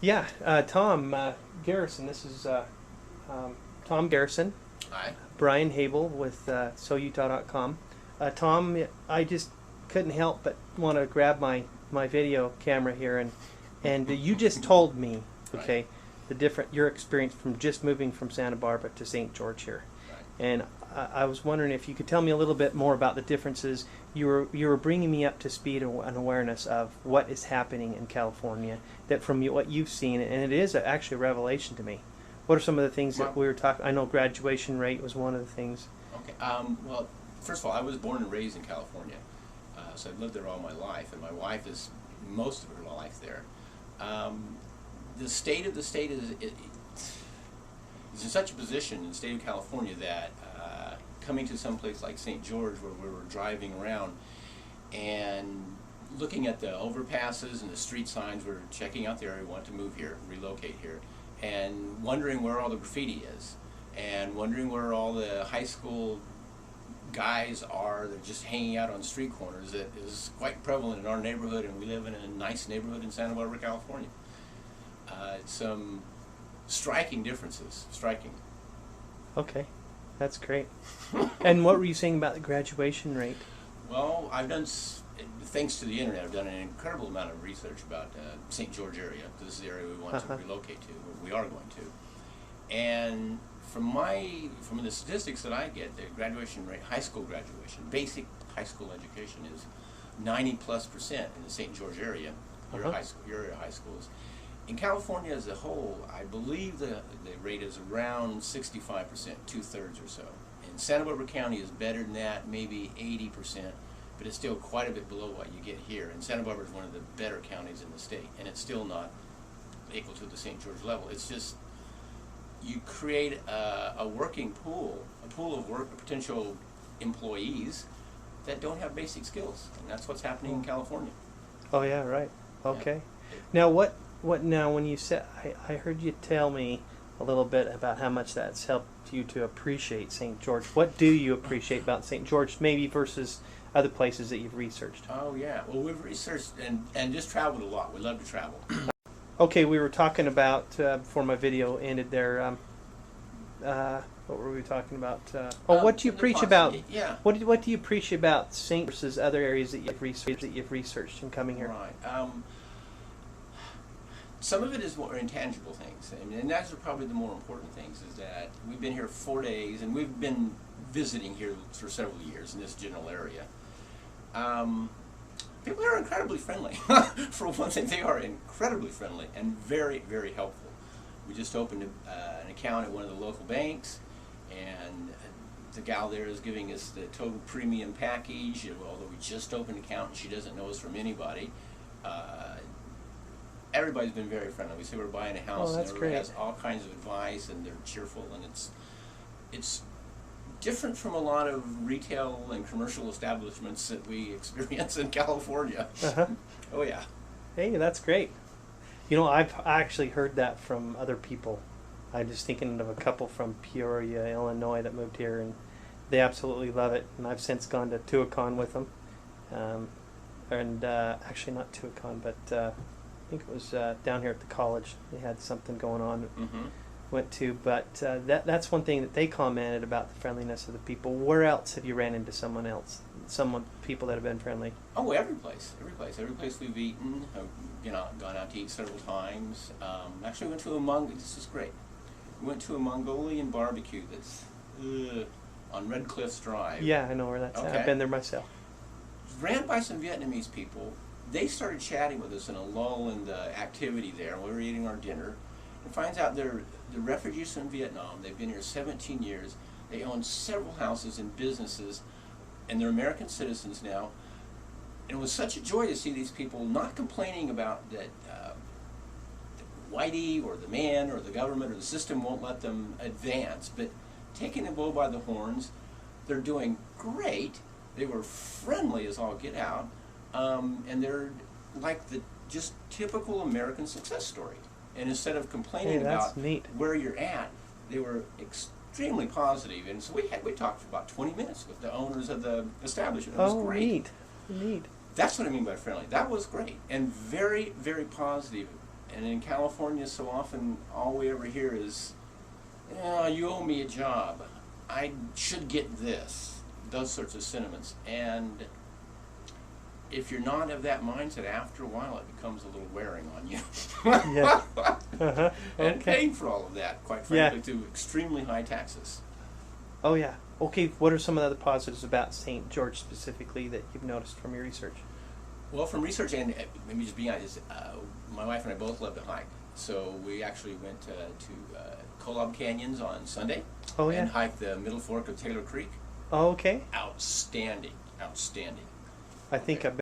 Yeah, Tom Garrison. This is Tom Garrison. Hi. Brian Habel with SoUtah.com. Tom, I just couldn't help but want to grab my video camera here, and you just told me, Right. okay, the different your experience from just moving from Santa Barbara to St. George here, Right. and I was wondering if you could tell me a little bit more about the differences. You were bringing me up to speed and awareness of what is happening in California. That from what you've seen, and it is actually a revelation to me. What are some of the things that we were talking? I know graduation rate was one of the things. Okay. Well, first of all, I was born and raised in California, so I've lived there all my life, and my wife is most of her life there. The state of the state is in such a position in the state of California that coming to some place like St. George, where we were driving around and looking at the overpasses and the street signs, we're checking out the area, we want to move here, relocate here, and wondering where all the graffiti is, and wondering where all the high school guys are that are just hanging out on street corners. That is quite prevalent in our neighborhood, and we live in a nice neighborhood in Santa Barbara, California. Some striking differences, striking. Okay, that's great. And what were you saying about the graduation rate? Well, thanks to the internet, I've done an incredible amount of research about St. George area. This is the area we want to relocate to, or we are going to. And from the statistics that I get, the graduation rate, high school graduation, basic high school education is 90+% in the St. George area, your area high schools. In California as a whole, I believe the rate is around 65%, 2/3 or so. And Santa Barbara County is better than that, maybe 80%, but it's still quite a bit below what you get here. And Santa Barbara is one of the better counties in the state, and it's still not equal to the St. George level. It's just, you create a working pool, a pool of potential employees that don't have basic skills, and that's what's happening in California. Oh yeah, right. Okay. Yeah. Now what now when you said I heard you tell me a little bit about how much that's helped you to appreciate St. George. What do you appreciate about St. George maybe versus other places that you've researched? Oh yeah, well we've researched and just traveled a lot. We love to travel. Okay, we were talking about before my video ended there. What were we talking about? What do you preach about? Yeah. What do you appreciate about St. versus other areas that you've researched in coming here? Right. Some of it is more intangible things, and those are probably the more important things. Is that we've been here 4 days, and we've been visiting here for several years in this general area. People are incredibly friendly. For one thing, they are incredibly friendly and very, very helpful. We just opened an account at one of the local banks, and the gal there is giving us the total premium package, although we just opened an account and she doesn't know us from anybody. Everybody's been very friendly. We say we're buying a house, and everybody has all kinds of advice, and they're cheerful, and it's different from a lot of retail and commercial establishments that we experience in California. Oh yeah. Hey, that's great. You know, I've actually heard that from other people. I'm just thinking of a couple from Peoria, Illinois, that moved here, and they absolutely love it. And I've since gone to Tuacahn with them, and actually not Tuacahn, but I think it was down here at the college. They had something going on. Went to, but that's one thing that they commented about the friendliness of the people. Where else have you ran into people that have been friendly? Oh, every place we've eaten. I've gone out to eat several times. Actually, went to this is great. We went to a Mongolian barbecue that's on Red Cliffs Drive. Yeah, I know where that's at. I've been there myself. Ran by some Vietnamese people. They started chatting with us in a lull in the activity there. We were eating our dinner, and finds out they're refugees from Vietnam. They've been here 17 years. They own several houses and businesses, and they're American citizens now. And it was such a joy to see these people not complaining about that the whitey or the man or the government or the system won't let them advance, but taking the bull by the horns. They're doing great. They were friendly as all get out, and they're like the just typical American success story. And instead of complaining about where you're at, they were extremely positive. And so we talked for about 20 minutes with the owners of the establishment. It was great. Neat. That's what I mean by friendly. That was great and very, very positive And in California, so often all we ever hear is, "Oh, you owe me a job. I should get this." Those sorts of sentiments. And if you're not of that mindset, after a while it becomes a little wearing on you. Yeah. Uh-huh. And Okay. paying for all of that, quite frankly, to extremely high taxes. Oh yeah. Okay. What are some of the other positives about St. George specifically that you've noticed from your research? Well, from research, and let me just be honest, my wife and I both love to hike. So we actually went to Kolob Canyons on Sunday Oh yeah. and hiked the middle fork of Taylor Creek. Oh, okay. Outstanding, outstanding. I think Okay. I've